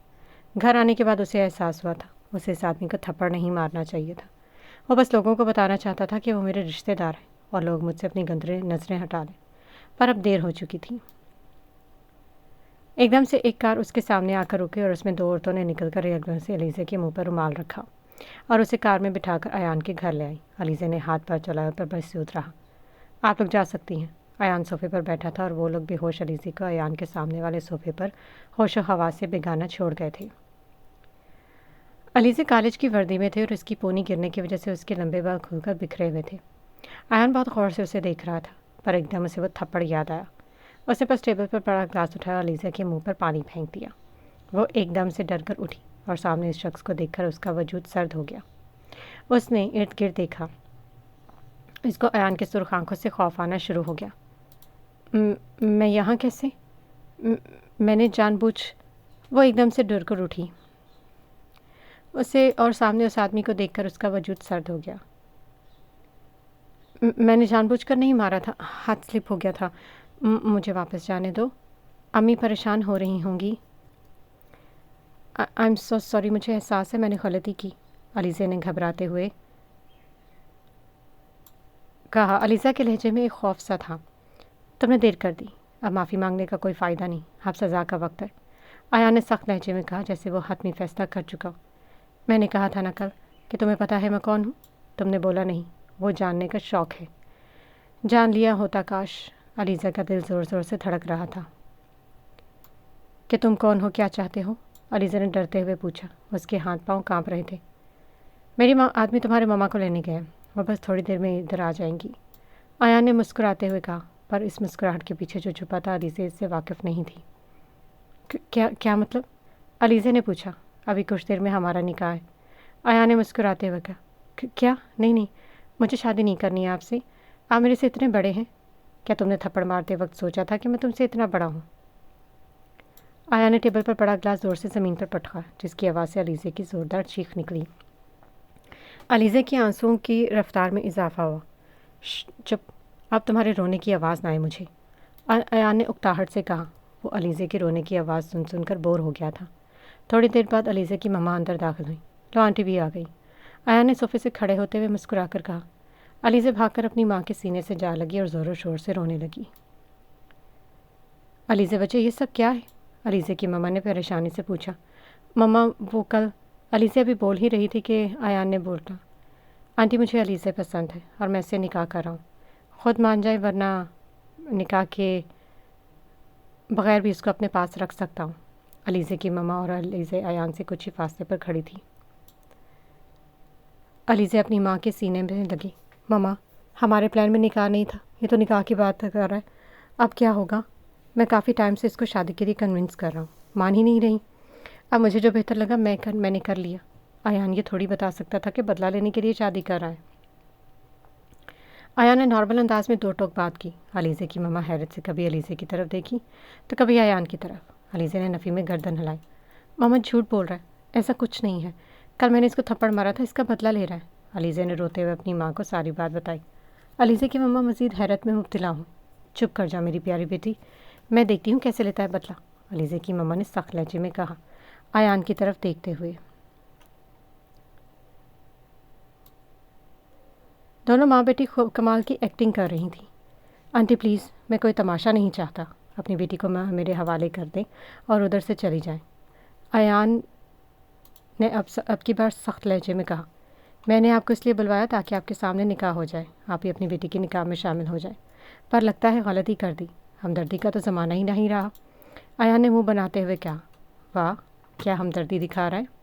घर आने के बाद उसे एहसास हुआ था उसे इस आदमी को थप्पड़ नहीं मारना चाहिए था। वो बस लोगों को बताना चाहता था कि वो मेरे रिश्तेदार हैं और लोग मुझसे अपनी गंदरे नज़रें हटा लें, पर अब देर हो चुकी थी। एकदम से एक कार उसके सामने आकर रुकी और उसमें दो औरतों ने निकलकर एकदम से अलीज़ा के मुंह पर रुमाल रखा और उसे कार में बिठाकर अयान के घर ले आई। अलीज़ा ने हाथ पर चलाया पर बस से उतरा। आप लोग जा सकती हैं। अयान सोफे पर बैठा था और वो लोग बेहोश अलीज़ा को अयान के सामने वाले सोफे पर होशो हवास से बेगाना छोड़ गए थे। अलीज़ा कॉलेज की वर्दी में थे और उसकी पोनी गिरने की वजह से उसके लंबे बाल खुलकर बिखरे हुए थे। अयान बहुत गौर से उसे देख रहा था, पर एकदम उसे वो थप्पड़ याद आया। उसने बस टेबल पर पड़ा ग्लास उठाया और अलीज़ा के मुंह पर पानी फेंक दिया। वो एकदम से डर कर उठी और सामने इस शख्स को देखकर उसका वजूद सर्द हो गया। उसने इर्द गिर्द देखा। इसको अयान के सुर्ख आंखों से खौफ आना शुरू हो गया। मैं यहाँ कैसे? मैंने जानबूझ। वो एकदम से डर कर उठी। उसे और सामने उस आदमी को देखकर उसका वजूद सर्द हो गया। मैंने जानबूझकर नहीं मारा था, हाथ स्लिप हो गया था। मुझे वापस जाने दो, अम्मी परेशान हो रही होंगी। आई एम सो सॉरी, मुझे एहसास है मैंने गलती की, अलीज़ा ने घबराते हुए कहा। अलीज़ा के लहजे में एक खौफ सा था। तुमने देर कर दी, अब माफ़ी मांगने का कोई फ़ायदा नहीं, अब सज़ा का वक्त है, आयान ने सख्त लहजे में कहा, जैसे वो हतमी फैसला कर चुका। मैंने कहा था ना कल कि तुम्हें पता है मैं कौन हूँ? तुमने बोला नहीं। वो जानने का शौक़ है। जान लिया होता काश। अलीज़ा का दिल ज़ोर ज़ोर से धड़क रहा था। कि तुम कौन हो, क्या चाहते हो? अलीज़ा ने डरते हुए पूछा। उसके हाथ पांव कांप रहे थे। मेरी माँ आदमी तुम्हारे मामा को लेने गए, वो बस थोड़ी देर में इधर आ जाएंगी, आयान ने मुस्कुराते हुए कहा। पर इस मुस्कुराहट के पीछे जो छुपा था अलीज़ा इससे वाकिफ़ नहीं थी। क्या क्या मतलब? अलीज़ा ने पूछा। अभी कुछ देर में हमारा निकाह है, आयान ने मुस्कुराते हुए कहा। क्या? नहीं नहीं, मुझे शादी नहीं करनी है आपसे। आप मेरे से इतने बड़े हैं। क्या तुमने थप्पड़ मारते वक्त सोचा था कि मैं तुमसे इतना बड़ा हूँ? आयान ने टेबल पर पड़ा ग्लास जोर से ज़मीन पर पटका, जिसकी आवाज़ से अलीज़ा की ज़ोरदार चीख निकली। अलीज़ा के आंसुओं की रफ्तार में इजाफा हुआ। चुप, अब तुम्हारे रोने की आवाज़ ना आए मुझे, आयान ने उकताहट से कहा। वो अलीज़ा की रोने की आवाज़ सुन सुनकर बोर हो गया था। थोड़ी देर बाद अलीज़ा की मम्मा अंदर दाखिल हुई। लो आंटी भी आ गई, आयान ने सोफे से खड़े होते हुए मुस्कुराकर कहा। अलीज़ा भागकर अपनी माँ के सीने से जा लगी और ज़ोरों शोर से रोने लगी। अलीज़ा बच्चे, ये सब क्या है? अलीज़ा की मम्मा ने परेशानी से पूछा। मम्मा, वो कल। अलीज़ा अभी बोल ही रही थी कि आयान ने बोला। आंटी, मुझे अलीज़ा पसंद है और मैं इससे निकाह कर रहा हूँ। ख़ुद मान जाए, वरना निकाह के बग़ैर भी इसको अपने पास रख सकता हूँ। अलीज़ा की मम्मा और अलीज़ा आयान से कुछ ही फासले पर खड़ी थी। अलीज़ा अपनी माँ के सीने में लगी। मम्मा, हमारे प्लान में निकाह नहीं था, ये तो निकाह की बात कर रहा है। अब क्या होगा? मैं काफ़ी टाइम से इसको शादी के लिए कन्विंस कर रहा हूँ, मान ही नहीं रही। अब मुझे जो बेहतर लगा मैंने कर लिया। आयान ये थोड़ी बता सकता था कि बदला लेने के लिए शादी कर रहा है। आयान ने नॉर्मल अंदाज में दो टोक बात की। अलीज़ा की मम्मा हैरत से कभी अलीज़ा की तरफ देखी तो कभी आयान की तरफ। अलीज़ा ने नफ़ी में गर्दन हिलाई। मामा झूठ बोल रहा है, ऐसा कुछ नहीं है। कल मैंने इसको थप्पड़ मारा था, इसका बदला ले रहा है। अलीज़ा ने रोते हुए अपनी माँ को सारी बात बताई। अलीज़ा की मम्मा मज़ीद हैरत में मुब्तला हूँ। चुप कर जा मेरी प्यारी बेटी, मैं देखती हूँ कैसे लेता है बदला, अलीज़ा की मम्मा ने सख्त लहजे में कहा, आयान की तरफ देखते हुए। दोनों माँ बेटी खूब कमाल की एक्टिंग कर रही थी। आंटी प्लीज़, मैं कोई तमाशा नहीं चाहता, اپنی بیٹی کو میرے حوالے کر دیں اور ادھر سے چلی جائیں۔ ایان نے اب کی بار سخت لہجے میں کہا، میں نے آپ کو اس لیے بلوایا تاکہ آپ کے سامنے نکاح ہو جائے، آپ بھی اپنی بیٹی کے نکاح میں شامل ہو جائیں، پر لگتا ہے غلطی کر دی، ہمدردی کا تو زمانہ ہی نہیں رہا۔ ایان نے منہ بناتے ہوئے کہا، واہ کیا ہمدردی دکھا رہا ہے۔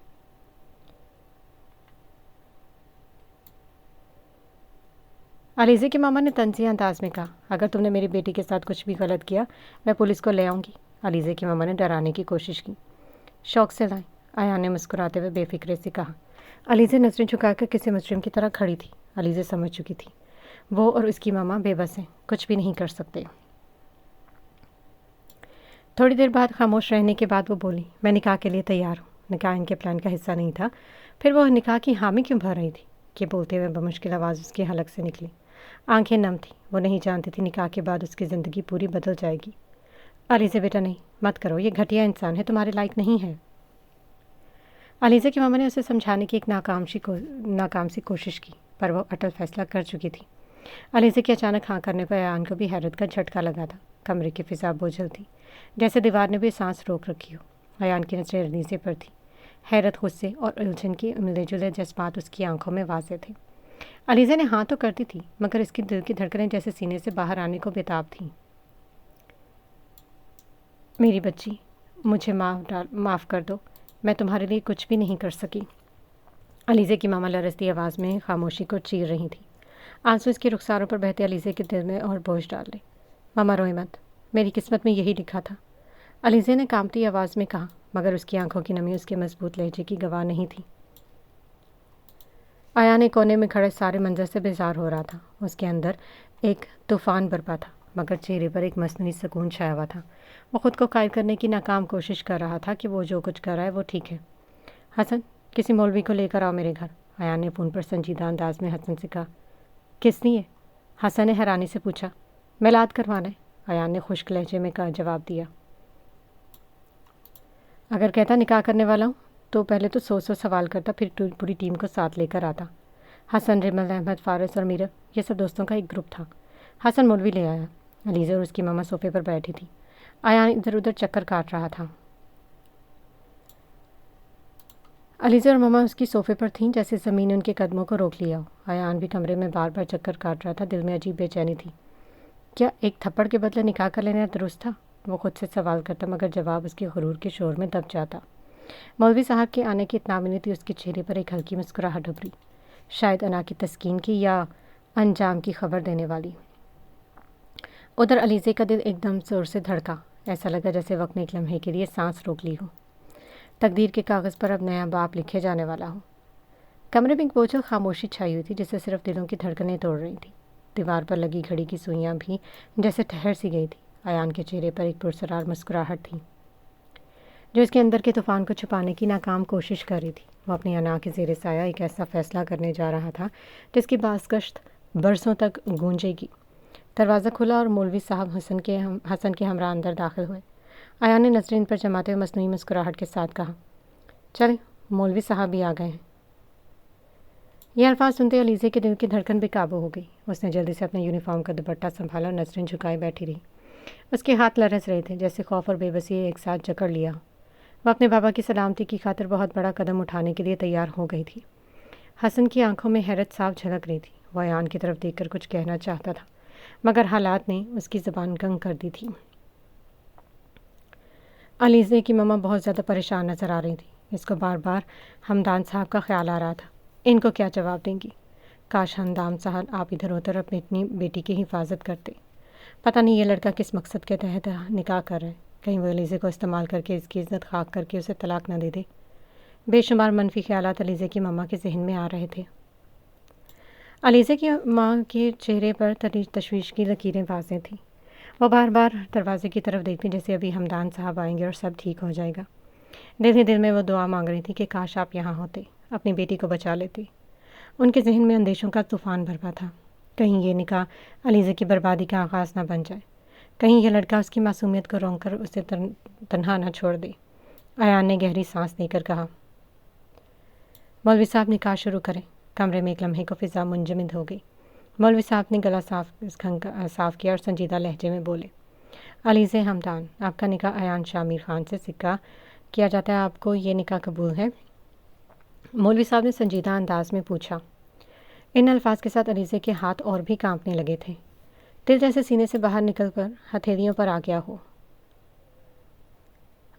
علیزے کے ماما نے طنزیہ انداز میں کہا، اگر تم نے میری بیٹی کے ساتھ کچھ بھی غلط کیا میں پولیس کو لے آؤں گی۔ علیزے کے ماما نے ڈرانے کی کوشش کی۔ شوق سے لائیں، ایان نے مسکراتے ہوئے بے فکرے سے کہا۔ علیزے نظریں جھکا کر کسی مجرم کی طرح کھڑی تھی۔ علیزے سمجھ چکی تھی وہ اور اس کی ماما بے بس ہیں، کچھ بھی نہیں کر سکتے۔ تھوڑی دیر بعد خاموش رہنے کے بعد وہ بولی، میں نکاح کے لیے تیار ہوں۔ نکاح ان کے پلان کا حصہ نہیں تھا، پھر وہ نکاح کی حامی کیوں بھر رہی تھی کہ بولتے ہوئے بمشکل آواز اس کے حلق سے نکلی۔ آنکھیں نم تھیں، وہ نہیں جانتی تھی نکاح کے بعد اس کی زندگی پوری بدل جائے گی۔ علیزے بیٹا نہیں، مت کرو، یہ گھٹیا انسان ہے، تمہارے لائق نہیں ہے۔ علیزے کی ماما نے اسے سمجھانے کی ایک ناکام سی کوشش کی، پر وہ اٹل فیصلہ کر چکی تھی۔ علیزے کے اچانک ہاں کرنے پر ایان کو بھی حیرت کا جھٹکا لگا تھا۔ کمرے کی فضا بوجھل تھی، جیسے دیوار نے بھی سانس روک رکھی ہو۔ ایان کی نظریں علیزے پر تھی، حیرت، غصے اور الجھن کی ملے جلے جذبات اس کی آنکھوں میں واضح تھے۔ علیزے نے ہاں تو کرتی تھی، مگر اس کی دل کی دھڑکنیں جیسے سینے سے باہر آنے کو بےتاب تھیں۔ میری بچی، مجھے معاف کر دو، میں تمہارے لیے کچھ بھی نہیں کر سکی۔ علیزے کی ماما لرزتی آواز میں خاموشی کو چیر رہی تھی۔ آنسو اس کے رخساروں پر بہتے علیزے کے دل میں اور بوجھ ڈال لے۔ ماما روئے مت، میری قسمت میں یہی لکھا تھا، علیزے نے کانپتی آواز میں کہا، مگر اس کی آنکھوں کی نمی اس کے مضبوط لہجے کی گواہ نہیں تھی۔ ایان کونے میں کھڑے سارے منظر سے بیزار ہو رہا تھا۔ اس کے اندر ایک طوفان برپا تھا، مگر چہرے پر ایک مصنوعی سکون چھایا ہوا تھا۔ وہ خود کو قائل کرنے کی ناکام کوشش کر رہا تھا کہ وہ جو کچھ کر رہا ہے وہ ٹھیک ہے۔ حسن، کسی مولوی کو لے کر آؤ میرے گھر، ایان نے فون پر سنجیدہ انداز میں حسن سے کہا۔ کس لیے؟ حسن نے حیرانی سے پوچھا۔ میلاد کروانا ہے، ایان نے خشک لہجے میں جواب دیا۔ اگر کہتا نکاح کرنے والا ہوں تو پہلے تو 100 سوال کرتا، پھر پوری ٹیم کو ساتھ لے کر آتا۔ حسن، رمل، احمد، فارس اور میرا، یہ سب دوستوں کا ایک گروپ تھا۔ حسن مولوی لے آیا۔ علیزہ اور اس کی ماما صوفے پر بیٹھی تھی۔ ایان ادھر ادھر چکر کاٹ رہا تھا۔ علیزہ اور ماما اس کی صوفے پر تھیں، جیسے زمین نے ان کے قدموں کو روک لیا ہو۔ ایان بھی کمرے میں بار بار چکر کاٹ رہا تھا، دل میں عجیب بے چینی تھی۔ کیا ایک تھپڑ کے بدلے نکاح کر لینا درست تھا؟ وہ خود سے سوال کرتا، مگر جواب اس کے غرور کے شور میں دب جاتا۔ مولوی صاحب کے آنے کی اطمینانی تھی، اس کے چہرے پر ایک ہلکی مسکراہٹ ابھری، شاید انا کی تسکین کی یا انجام کی خبر دینے والی۔ ادھر علیزے کا دل ایک دم زور سے دھڑکا، ایسا لگا جیسے وقت نے ایک لمحے کے لیے سانس روک لی ہو، تقدیر کے کاغذ پر اب نیا باب لکھے جانے والا ہو۔ کمرے میں ایک بوجھل خاموشی چھائی ہوئی تھی، جسے صرف دلوں کی دھڑکنیں توڑ رہی تھی۔ دیوار پر لگی گھڑی کی سوئیاں بھی جیسے ٹھہر سی گئی تھی۔ ایان کے چہرے پر ایک پرسرار مسکراہٹ تھی، جو اس کے اندر کے طوفان کو چھپانے کی ناکام کوشش کر رہی تھی۔ وہ اپنی انا کے زیر سایہ ایک ایسا فیصلہ کرنے جا رہا تھا جس کی بازگشت برسوں تک گونجے گی۔ دروازہ کھلا اور مولوی صاحب حسن کے ہمراہ اندر داخل ہوئے۔ ایان نے نظریں ان پر جماتے ہوئے مصنوعی مسکراہٹ کے ساتھ کہا، چلیں، مولوی صاحب بھی آ گئے ہیں۔ یہ الفاظ سنتے علیزے کے دل کی دھڑکن بے قابو ہو گئی۔ اس نے جلدی سے اپنے یونیفارم کا دوپٹہ سنبھالا اور نظریں جھکائے بیٹھی رہی۔ اس کے ہاتھ لرز رہے تھے، جیسے خوف اور بے بسی ایک ساتھ جکڑ لیا۔ وہ اپنے بابا کی سلامتی کی خاطر بہت بڑا قدم اٹھانے کے لیے تیار ہو گئی تھی۔ حسن کی آنکھوں میں حیرت صاف جھلک رہی تھی۔ وہ ایان کی طرف دیکھ کر کچھ کہنا چاہتا تھا، مگر حالات نے اس کی زبان گنگ کر دی تھی۔ علیزے کی ماما بہت زیادہ پریشان نظر آ رہی تھی۔ اس کو بار بار ہمدان صاحب کا خیال آ رہا تھا، ان کو کیا جواب دیں گی؟ کاش ہمدان صاحب آپ ادھر ادھر اپنی بیٹی کی حفاظت کرتے۔ پتہ نہیں یہ لڑکا کس مقصد کے تحت نکاح کر رہا ہے، کہیں وہ علیزے کو استعمال کر کے اس کی عزت خاک کر کے اسے طلاق نہ دے دے۔ بے شمار منفی خیالات علیزے کی ماما کے ذہن میں آ رہے تھے۔ علیزے کی ماں کے چہرے پر تشویش کی لکیریں واضح تھیں۔ وہ بار بار دروازے کی طرف دیکھتی، جیسے ابھی ہمدان صاحب آئیں گے اور سب ٹھیک ہو جائے گا۔ دل ہی دل میں وہ دعا مانگ رہی تھی کہ کاش آپ یہاں ہوتے، اپنی بیٹی کو بچا لیتے۔ ان کے ذہن میں اندیشوں کا طوفان برپا تھا۔ کہیں یہ نکاح علیزے کی بربادی کا آغاز نہ بن جائے، کہیں یہ لڑکا اس کی معصومیت کو رونگ کر اسے تنہا نہ چھوڑ دے۔ ایان نے گہری سانس لے کر کہا، مولوی صاحب نکاح شروع کریں۔ کمرے میں ایک لمحے کو فضا منجمد ہو گئی۔ مولوی صاحب نے گلا صاف کیا اور سنجیدہ لہجے میں بولے، अलीज़े हमदान, आपका निकाह अयान शामिर खान से सिक्का किया जाता है, आपको ये निकाह कबूल है? मौलवी साहब ने संजीदा अंदाज में पूछा। इन अल्फाज के साथ अलीज़े के हाथ और भी कांपने लगे थे। दिल जैसे सीने से बाहर निकल कर हथेलियों पर आ गया हो।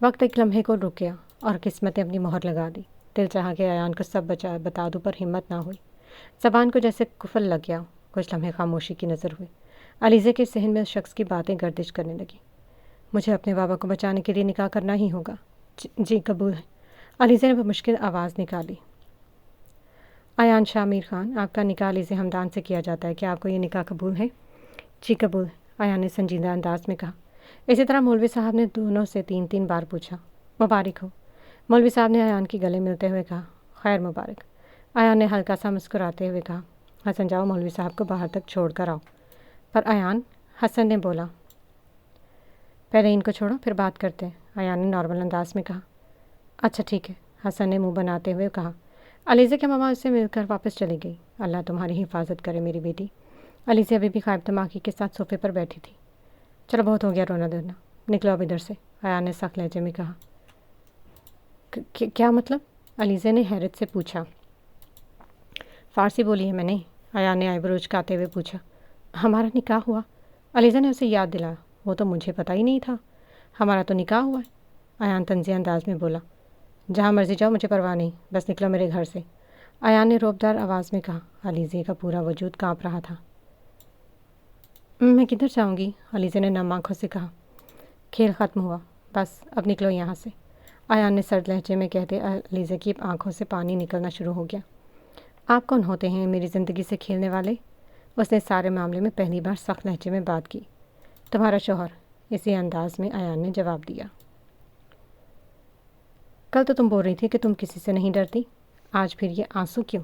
वक्त एक लम्हे को रुक गया और किस्मत ने अपनी मोहर लगा दी। दिल चाहा कि अयान को सब बता दूँ, पर हिम्मत ना हुई। ज़बान को जैसे कुफल लग गया। कुछ लम्हे खामोशी की नज़र हुई। अलीज़े के सहन में उस शख्स की बातें गर्दिश करने लगी। मुझे अपने बाबा को बचाने के लिए निकाह करना ही होगा। जी कबूल है। अलीज़े ने मुश्किल आवाज़ निकाली। अयान शामिर खान, आपका निकाह अलीज़े हमदान से किया जाता है, क्या आपको ये निकाह कबूल है? जी कबूल है, अयान ने संजीदा अंदाज में कहा। इसी तरह मौलवी साहब ने दोनों से 3-3 बार पूछा। मुबारक हो। मौलवी साहब ने अयान की गले मिलते हुए कहा, खैर मुबारक। अयान ने हल्का सा मुस्कुराते हुए कहा, हसन जाओ, मौलवी साहब को बाहर तक छोड़ कर आओ। पर अयान, हसन ने बोला, पहले इनको छोड़ो फिर बात करते हैं। अयान ने नॉर्मल अंदाज में कहा। अच्छा ठीक है, हसन ने मुंह बनाते हुए कहा। अलीज़े के मामा उससे मिलकर वापस चली गई। अल्लाह तुम्हारी हिफाजत करे मेरी बेटी। अलीज़े अभी भी ख्वाब तमाकी के साथ सोफे पर बैठी थी। चलो बहुत हो गया रोना धोना, निकलो अब इधर से, अयान ने सख्त लहजे में कहा। क्या मतलब? अलीज़े ने हैरत से पूछा। फ़ारसी बोली है मैंने, अयान ने आईब्रो उचकाते हुए पूछा। हमारा निकाह हुआ? अलीज़ा ने उसे याद दिलाया। वो तो मुझे पता ही नहीं था। हमारा तो निकाह हुआ है, अयान तंज़िया अंदाज में बोला। जहाँ मर्जी जाओ, मुझे परवाह नहीं, बस निकलो मेरे घर से, अयान ने रौबदार आवाज़ में कहा। अलीज़े का पूरा वजूद काँप रहा था। मैं किधर जाऊँगी? अलीज़े ने नम आँखों से कहा। खेल ख़त्म हुआ, बस अब निकलो यहाँ से, अयान ने सर्द लहजे में कहते अलीज़े की आंखों से पानी निकलना शुरू हो गया। आप कौन होते हैं मेरी ज़िंदगी से खेलने वाले? उसने सारे मामले में पहली बार सख्त लहजे में बात की। तुम्हारा शौहर, इसी अंदाज में अयान ने जवाब दिया। कल तो तुम बोल रही थी कि तुम किसी से नहीं डरती, आज फिर ये आंसू क्यों?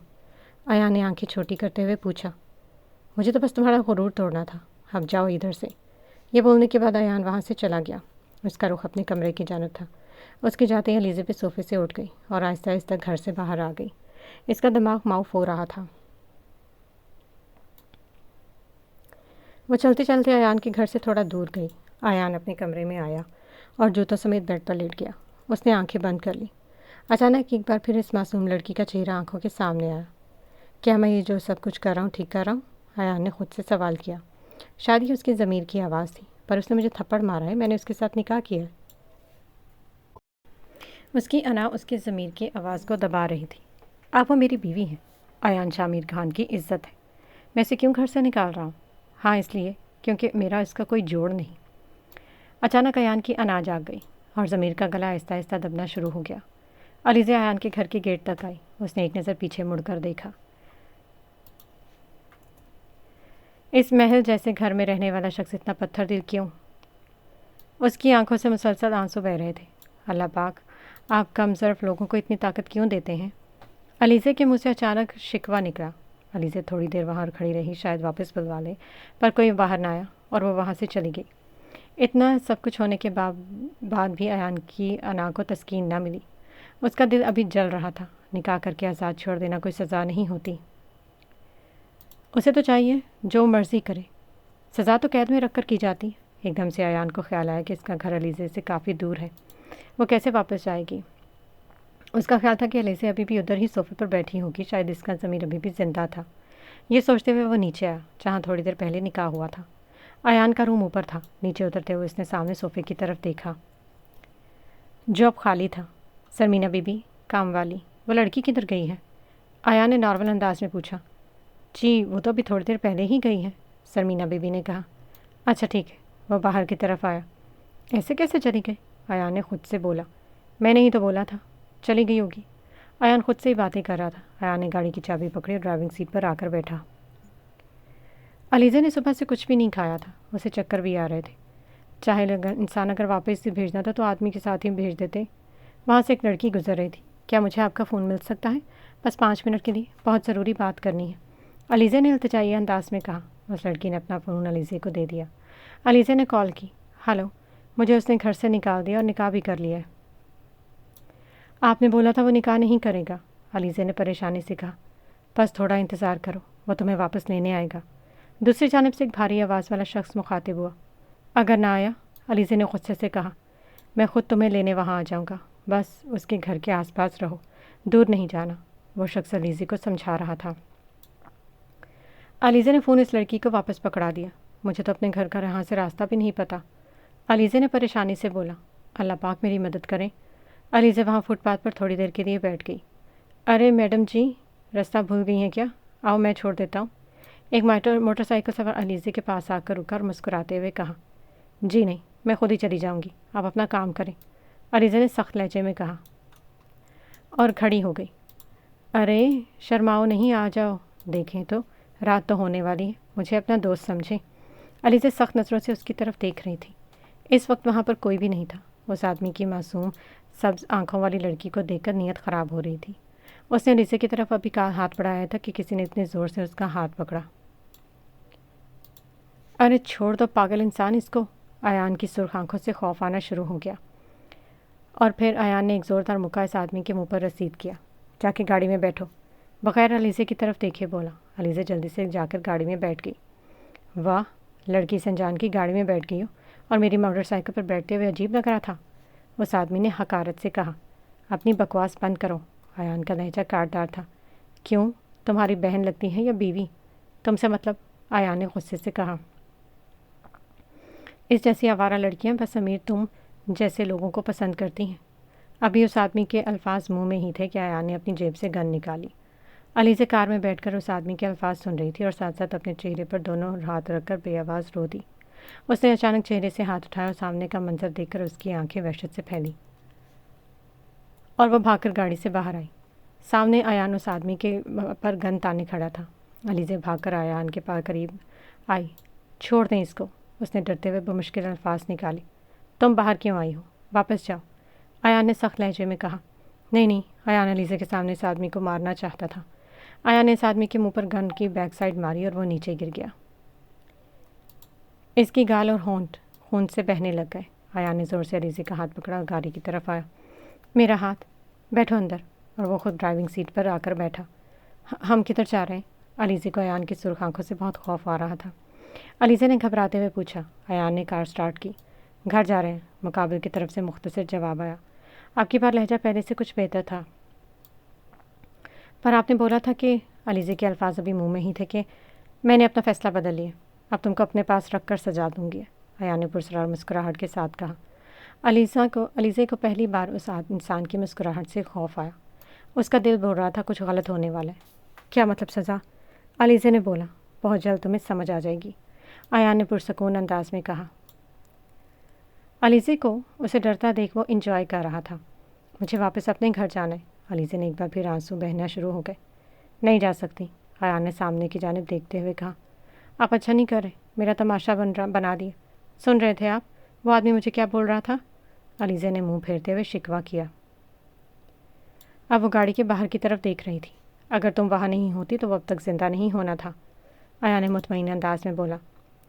अयान ने आंखें छोटी करते हुए पूछा। मुझे तो बस तुम्हारा गुरूर तोड़ना था, अब जाओ इधर से। ये बोलने के बाद अयान वहाँ से चला गया। उसका रुख अपने कमरे की जानब था। उसके जाते ही अलीज़े सोफ़े से उठ गई और आहिस्ता आहिस्ता घर से बाहर आ गई। इसका दिमाग माउफ हो रहा था। वो चलते चलते अयान के घर से थोड़ा दूर गई। अयान अपने कमरे में आया और जूतों समेत बेड पर लेट गया। उसने आंखें बंद कर ली। अचानक एक बार फिर इस मासूम लड़की का चेहरा आंखों के सामने आया। क्या मैं ये जो सब कुछ कर रहा हूँ ठीक कर रहा हूँ? अयान ने खुद से सवाल किया। शायद ये उसकी ज़मीर की आवाज़ थी, पर उसने मुझे थप्पड़ मारा है, मैंने उसके साथ निकाह किया है। उसकी अना उसकी ज़मीर की आवाज़ को दबा रही थी। आप वो मेरी बीवी हैं, अयान शामिर खान की इज़्ज़त है। मैं इसे क्यों घर से निकाल रहा हूँ? हाँ, इसलिए क्योंकि मेरा इसका कोई जोड़ नहीं। अचानक अयान की अना जाग गई और ज़मीर का गला आहिस्ता आहिस्ता दबना शुरू हो गया। अलीज़े अयान के घर के गेट तक आई। उसने एक नज़र पीछे मुड़कर देखा। इस महल जैसे घर में रहने वाला शख्स इतना पत्थर दिल क्यों? उसकी आंखों से मुसलसल आंसू बह रहे थे। अल्लाह पाक, आप कमज़र्फ लोगों को इतनी ताकत क्यों देते हैं? अलीज़े के मुँह से अचानक शिकवा निकला। अलीज़े थोड़ी देर बाहर खड़ी रही, शायद वापस बुलवा ले, पर कोई बाहर ना आया और वो वहाँ से चली गई। इतना सब कुछ होने के बाद भी अयान की अना को तस्कीन न मिली। उसका दिल अभी जल रहा था। निकाह करके आज़ाद छोड़ देना कोई सज़ा नहीं होती। उसे तो चाहिए जो मर्ज़ी करे, सज़ा तो कैद में रख कर की जाती। एकदम से अयान को ख्याल आया कि इसका घर अलीज़े से काफ़ी दूर है, वो कैसे वापस जाएगी? उसका ख्याल था कि अलीज़े अभी भी उधर ही सोफ़े पर बैठी होगी, शायद इसका ज़मीर अभी भी ज़िंदा था। ये सोचते हुए वो नीचे आया, जहाँ थोड़ी देर पहले निकाह हुआ था। अयान का रूम ऊपर था। नीचे उतरते हुए उसने सामने सोफ़े की तरफ देखा, जो अब खाली था। सरमीना बीबी, काम वाली, वो लड़की किधर गई है? अयान ने नॉर्मल अंदाज में पूछा। जी, वो तो अभी थोड़ी देर पहले ही गई है, सरमीना बीबी ने कहा। अच्छा ठीक है। वो बाहर की तरफ आया। ऐसे कैसे चली गई? अयान ने खुद से बोला। मैंने ही तो बोला था, चली गई होगी। अयान खुद से ही बातें कर रहा था। अयान ने गाड़ी की चाबी पकड़ी और ड्राइविंग सीट पर आकर बैठा। अलीज़े ने सुबह से कुछ भी नहीं खाया था, उसे चक्कर भी आ रहे थे। चाहे इंसान अगर वापस से भेजना था तो आदमी के साथ ही भेज देते। वहाँ से एक लड़की गुजर रही थी। क्या मुझे आपका फ़ोन मिल सकता है? बस 5 मिनट के लिए, बहुत ज़रूरी बात करनी है, अलीज़े ने इल्तिजाई अंदाज में कहा। उस लड़की ने अपना फ़ोन अलीज़े को दे दिया। अलीज़े ने कॉल की। हेलो, मुझे उसने घर से निकाल दिया और निकाह भी कर लिया है। आपने बोला था वो निकाह नहीं करेगा, अलीज़े ने परेशानी से कहा। बस थोड़ा इंतज़ार करो, वो तुम्हें वापस लेने आएगा। दूसरी जानिब से एक भारी आवाज़ वाला शख्स मुखातिब हुआ। अगर ना आया? अलीज़े ने गुस्से से कहा। मैं खुद तुम्हें लेने वहाँ आ जाऊँगा, बस उसके घर के आसपास रहो, दूर नहीं जाना। वो शख्स अलीज़े को समझा रहा था। अलीज़े ने फ़ोन इस लड़की को वापस पकड़ा दिया। मुझे तो अपने घर का यहाँ से रास्ता भी नहीं पता। अलीज़े ने परेशानी से बोला। अल्लाह पाक मेरी मदद करें। अलीज़े वहाँ फुटपाथ पर थोड़ी देर के लिए बैठ गई। अरे मैडम जी, रास्ता भूल गई हैं क्या? आओ मैं छोड़ देता हूँ। एक मोटरसाइकिल सवार अलीज़े के पास आकर रुका और मुस्कुराते हुए कहा। जी नहीं, मैं खुद ही चली जाऊँगी, आप अपना काम करें, अलीज़े ने सख्त लहजे में कहा और खड़ी हो गई। अरे शर्माओ नहीं, आ जाओ, देखें तो रात तो होने वाली है, मुझे अपना दोस्त समझें। अलीज़े सख्त नज़रों से उसकी तरफ देख रही थी। इस वक्त वहाँ पर कोई भी नहीं था। उस आदमी की मासूम सब्ज़ आंखों वाली लड़की को देखकर नीयत ख़राब हो रही थी। उसने अलीज़े की तरफ अभी हाथ बढ़ाया था कि किसी ने इतने ज़ोर से उसका हाथ पकड़ा। अरे छोड़ दो पागल इंसान इसको। आयान की सुर्ख आंखों से खौफ आना शुरू हो गया और फिर आयान ने एक ज़ोरदार मुक्का इस आदमी के मुंह पर रसीद किया। जाके गाड़ी में बैठो, बगैर अलीज़े की तरफ देखे बोला। अलीज़े जल्दी से जाकर गाड़ी में बैठ गई। वाह, लड़की संजान की गाड़ी में बैठ गई हो और मेरी मोटरसाइकिल पर बैठते हुए अजीब लग रहा था, उस आदमी ने हकारत से कहा। अपनी बकवास बंद करो। आयान का लहजा काटदार था। क्यों, तुम्हारी बहन लगती है या बीवी? तुमसे मतलब, आयान ने गुस्से से कहा। इस जैसी आवारा लड़कियां बस अमीर तुम जैसे लोगों को पसंद करती हैं। अभी उस आदमी के अल्फाज मुंह में ही थे कि आयान ने अपनी जेब से गन निकाली। अलीज़े कार में बैठकर उस आदमी के अल्फाज सुन रही थी और साथ साथ अपने चेहरे पर दोनों हाथ रखकर बेआवाज़ रो दी। उसने अचानक चेहरे से हाथ उठाया और सामने का मंजर देखकर उसकी आंखें वहशत से फैली और वह भागकर गाड़ी से बाहर आई। सामने आयान उस आदमी के पर गन ताने खड़ा था। अलीज़े भागकर आयान के पास करीब आई। छोड़ दें इसको, उसने डरते हुए बमुश्किल अल्फाज निकाले। तुम बाहर क्यों आई हो? वापस जाओ, आयान ने सख्त लहजे में कहा। नहीं नहीं, आयान अलीज़े के सामने इस आदमी को मारना चाहता था। आयान ने इस आदमी के मुंह पर गन की बैक साइड मारी और वो नीचे गिर गया। इसकी गाल और होंठ खून से बहने लग गए। आयान ने ज़ोर से अलीज़े का हाथ पकड़ा और गाड़ी की तरफ आया। मेरा हाथ, बैठो अंदर, और वो खुद ड्राइविंग सीट पर आकर बैठा। हम किधर जा रहे हैं? अलीज़े को आयान की सुर्ख आंखों से बहुत खौफ आ रहा था। अलीज़े ने घबराते हुए पूछा। आयान ने कार स्टार्ट की। घर जा रहे हैं, मुकाबिल की तरफ से मुख्तसर जवाब आया। आपकी बार लहजा पहले से कुछ बेहतर था, पर आपने बोला था कि, अलीज़े के अल्फाज अभी मुंह में ही थे कि, मैंने अपना फ़ैसला बदल लिया, अब तुमको अपने पास रख कर सजा दूँगी, आयान ने पुरस्कार मुस्कुराहट के साथ कहा। अलीज़े को पहली बार उस इंसान की मुस्कुराहट से खौफ आया। उसका दिल बोल रहा था कुछ गलत होने वाला है। क्या मतलब सज़ा? अलीज़े ने बोला। बहुत जल्द तुम्हें समझ आ जाएगी, आयान ने पुरसकून अंदाज में कहा। अलीज़े को उसे डरता देख वो इंजॉय कर रहा था। मुझे वापस अपने घर जाना है। अलीज़े ने एक बार फिर आंसू बहना शुरू हो गए। नहीं जा सकती, आयान ने सामने की जानिब देखते हुए कहा। आप अच्छा नहीं कर रहे, मेरा तमाशा बना दिया। सुन रहे थे आप वो आदमी मुझे क्या बोल रहा था? अलीज़े ने मुंह फेरते हुए शिकवा किया। अब वो गाड़ी के बाहर की तरफ देख रही थी। अगर तुम वहाँ नहीं होती तो वो अब तक ज़िंदा नहीं होना था, आयान ने मुतमईन अंदाज में बोला,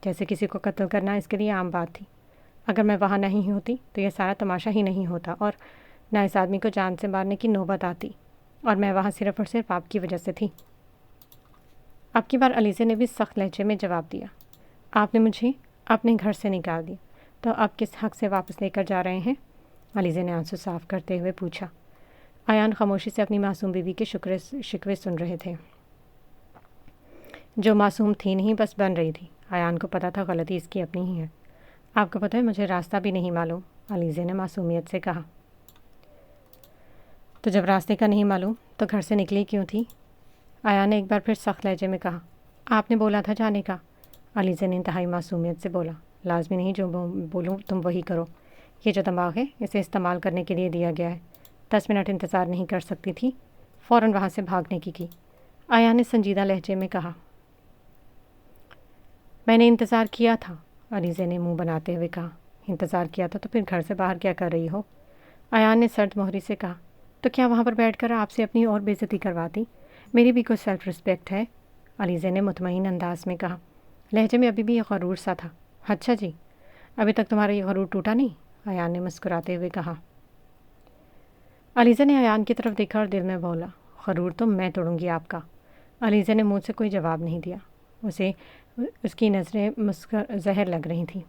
जैसे किसी को कत्ल करना इसके लिए आम बात थी। अगर मैं वहाँ नहीं होती तो यह सारा तमाशा ही नहीं होता और ना इस आदमी को जान से मारने की नौबत आती, और मैं वहाँ सिर्फ़ और सिर्फ आपकी वजह से थी। अब की बार अलीज़े ने भी सख्त लहजे में जवाब दिया। आपने मुझे अपने घर से निकाल दिया, तो अब किस हक़ से वापस लेकर जा रहे हैं? अलीज़े ने आंसू साफ़ करते हुए पूछा। आयान खामोशी से अपनी मासूम बीवी के शिकवे सुन रहे थे, जो मासूम थी नहीं बस बन रही थी। आयान को पता था गलती इसकी अपनी ही है। आपको पता है मुझे रास्ता भी नहीं मालूम, अलीज़े ने मासूमियत से कहा। तो जब रास्ते का नहीं मालूम तो घर से निकली क्यों थी? आयान ने एक बार फिर सख्त लहजे में कहा। आपने बोला था जाने का, अलीज़े ने इंतहाई मासूमियत से बोला। लाजमी नहीं जो बोलूँ तुम वही करो, ये जो दिमाग है इसे इस्तेमाल करने के लिए दिया गया है। 10 मिनट इंतज़ार नहीं कर सकती थी, फ़ौरन वहाँ से भागने की। आयान ने संजीदा लहजे में कहा। मैंने इंतज़ार किया था, अलीज़े ने मुंह बनाते हुए कहा। इंतज़ार किया था तो फिर घर से बाहर क्या कर रही हो? आयान ने सर्द मोहरी से कहा। तो क्या वहाँ पर बैठकर आपसे अपनी और बेइज्जती करवाती? मेरी भी कोई सेल्फ़ रिस्पेक्ट है, अलीज़े ने मुतमईन अंदाज में कहा। लहजे में अभी भी ये गरूर सा था। अच्छा जी, अभी तक तुम्हारा ये गरूर टूटा नहीं, आयान ने मुस्कुराते हुए कहा। अलीज़े ने आयान की तरफ देखा और दिल में बोला, गरूर तो मैं तोड़ूंगी आपका। अलीज़े ने मुँह से कोई जवाब नहीं दिया। उसे उसकी नज़रें जहर लग रही थी।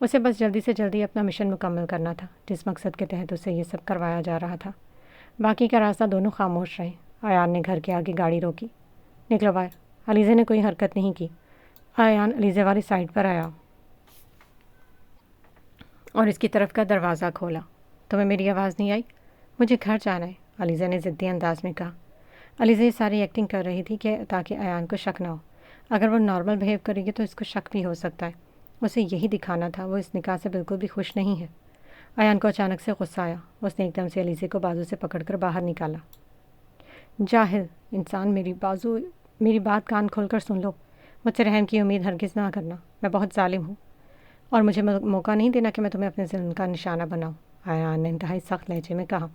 اسے بس جلدی سے جلدی اپنا مشن مکمل کرنا تھا، جس مقصد کے تحت اسے یہ سب کروایا جا رہا تھا۔ باقی کا راستہ دونوں خاموش رہے۔ ایان نے گھر کے آگے گاڑی روکی۔ نکلو باہر۔ علیزے نے کوئی حرکت نہیں کی۔ ایان علیزے والی سائڈ پر آیا اور اس کی طرف کا دروازہ کھولا۔ تمہیں میری آواز نہیں آئی؟ مجھے گھر جانا ہے، علیزہ نے ضدی انداز میں کہا۔ علیزہ یہ ساری ایکٹنگ کر رہی تھی کہ تاکہ ایان کو شک نہ ہو۔ اگر وہ نارمل بہیو کرے گی تو اس کو شک بھی ہو سکتا ہے۔ اسے یہی دکھانا تھا وہ اس نکاح سے بالکل بھی خوش نہیں ہے۔ ایان کو اچانک سے غصہ آیا۔ اس نے ایک دم سے علیزہ کو بازو سے پکڑ کر باہر نکالا۔ جاہل انسان، میری بات کان کھول کر سن لو۔ مجھ سے رحم کی امید ہرگز نہ کرنا، میں بہت ظالم ہوں اور مجھے موقع نہیں دینا کہ میں تمہیں اپنے ظلم کا نشانہ بناؤں، ایان نے انتہائی سخت لہجے میں کہا۔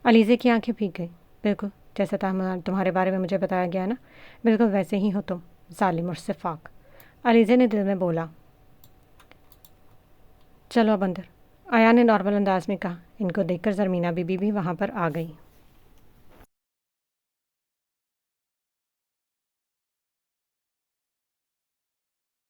علیزہ کی آنکھیں بھیگ گئیں۔ بالکل جیسا تمہارے بارے میں مجھے بتایا گیا نا، بالکل ویسے ہی ہو تم، ظالم اور صفاق، علیزہ نے دل میں بولا۔ چلو اب اندر، ایان نے نارمل انداز میں کہا۔ ان کو دیکھ کر زرمینہ بی بی بھی وہاں پر آ گئی۔